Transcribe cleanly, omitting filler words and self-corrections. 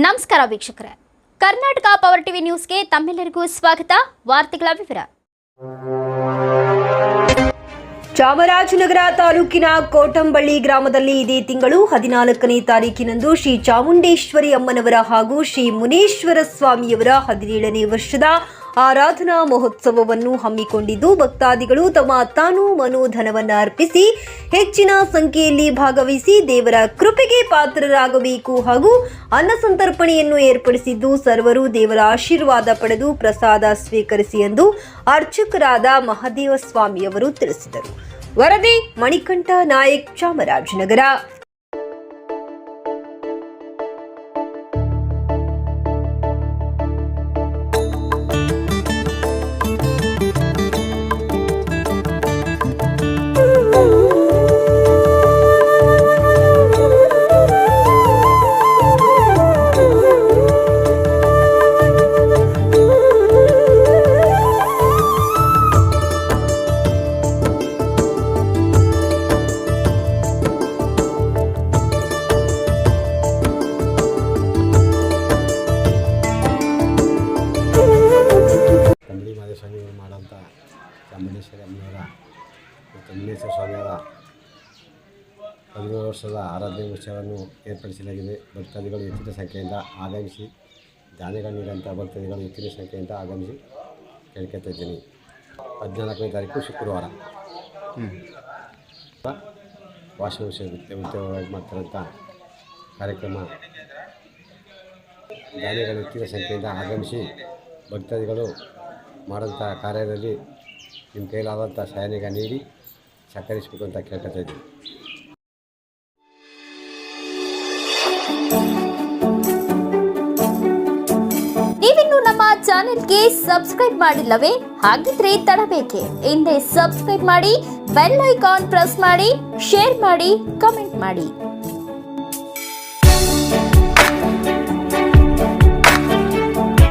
ನಮಸ್ಕಾರ ವೀಕ್ಷಕರೇ, Karnataka power TV ನ್ಯೂಸ್ಗೆ ತಮ್ಮೆಲ್ಲರಿಗೂ ಸ್ವಾಗತ. ವಾರ್ತೆಗಳ ವಿವರ. ಚಾಮರಾಜನಗರ ತಾಲೂಕಿನ ಕೋಟಂಬಳ್ಳಿ ಗ್ರಾಮದಲ್ಲಿ ಇದೇ ತಿಂಗಳು 14ನೇ ತಾರೀಕಿನಂದು ಶ್ರೀ ಚಾಮುಂಡೇಶ್ವರಿ ಅಮ್ಮನವರ ಹಾಗೂ ಶ್ರೀ ಮುನೇಶ್ವರ ಸ್ವಾಮಿಯವರ 17ನೇ ವರ್ಷದ ಆರಾಧನಾ ಮಹೋತ್ಸವವನ್ನು ಹಮ್ಮಿಕೊಂಡಿದ್ದು, ಭಕ್ತಾದಿಗಳು ತಮ್ಮ ತಾನು ಮನೋಧನವನ್ನು ಅರ್ಪಿಸಿ ಹೆಚ್ಚಿನ ಸಂಖ್ಯೆಯಲ್ಲಿ ಭಾಗವಹಿಸಿ ದೇವರ ಕೃಪೆಗೆ ಪಾತ್ರರಾಗಬೇಕು ಹಾಗೂ ಅನ್ನಸಂತರ್ಪಣೆಯನ್ನು ಏರ್ಪಡಿಸಿದ್ದು, ಸರ್ವರು ದೇವರ ಆಶೀರ್ವಾದ ಪಡೆದು ಪ್ರಸಾದ ಸ್ವೀಕರಿಸಿ ಎಂದು ಅರ್ಚಕರಾದ ಮಹದೇವ ಸ್ವಾಮಿಯವರು ತಿಳಿಸಿದರು. ವರದಿ ಮಣಿಕಂಠ ನಾಯಕ್, ಚಾಮರಾಜನಗರ. ಸ್ವಾಮಿಗಳು ಮಾಡೋಂಥ ಚಾಮುಂಡೇಶ್ವರಿ ಅಮ್ಮನವರ ಮತ್ತು ಮುನೇಶ್ವರ ಸ್ವಾಮಿಯವರ 17 ವರ್ಷದ ಆರಾಧನೆ ಉತ್ಸವವನ್ನು ಏರ್ಪಡಿಸಲಾಗಿದೆ. ಭಕ್ತಾದಿಗಳು ಹೆಚ್ಚಿನ ಸಂಖ್ಯೆಯಿಂದ ಆಗಮಿಸಿ, ದಾನಿಗಳು ನೀಡುವಂಥ ಭಕ್ತಾದಿಗಳು ಹೆಚ್ಚಿನ ಸಂಖ್ಯೆಯಿಂದ ಆಗಮಿಸಿ ಕೇಳ್ಕೊತಾ ಇದ್ದೀನಿ. 14ನೇ ತಾರೀಕು ಶುಕ್ರವಾರ ವಾರ್ಷಿಕೋತ್ಸವ ಉದ್ಯೋಗವಾಗಿ ಮಾಡ್ತಾರಂಥ ಕಾರ್ಯಕ್ರಮ. ದಾನಿಗಳು ಹೆಚ್ಚಿನ ಸಂಖ್ಯೆಯಿಂದ ಆಗಮಿಸಿ ಭಕ್ತಾದಿಗಳು ಮಾಡೋಂಥ ಕಾರ್ಯದಲ್ಲಿ ನಿಮ್ಮ ಕೈಲಾದಂಥ ಸಹಾಯಕ ನೀಡಿ ಸಹಕರಿಸಬೇಕು ಅಂತ ಕೇಳ್ಕೊತಾ ಇದ್ದೀವಿ. ನೀವಿನ್ನು ನಮ್ಮ ಚಾನೆಲ್ಗೆ ಸಬ್ಸ್ಕ್ರೈಬ್ ಮಾಡಿಲ್ಲವೇ? ಹಾಗಿದ್ರೆ ತಡಬೇಕೆ? ಹಿಂದೆ ಸಬ್ಸ್ಕ್ರೈಬ್ ಮಾಡಿ, ಬೆಲ್ ಐಕಾನ್ ಪ್ರೆಸ್ ಮಾಡಿ, ಶೇರ್ ಮಾಡಿ, ಕಮೆಂಟ್ ಮಾಡಿ.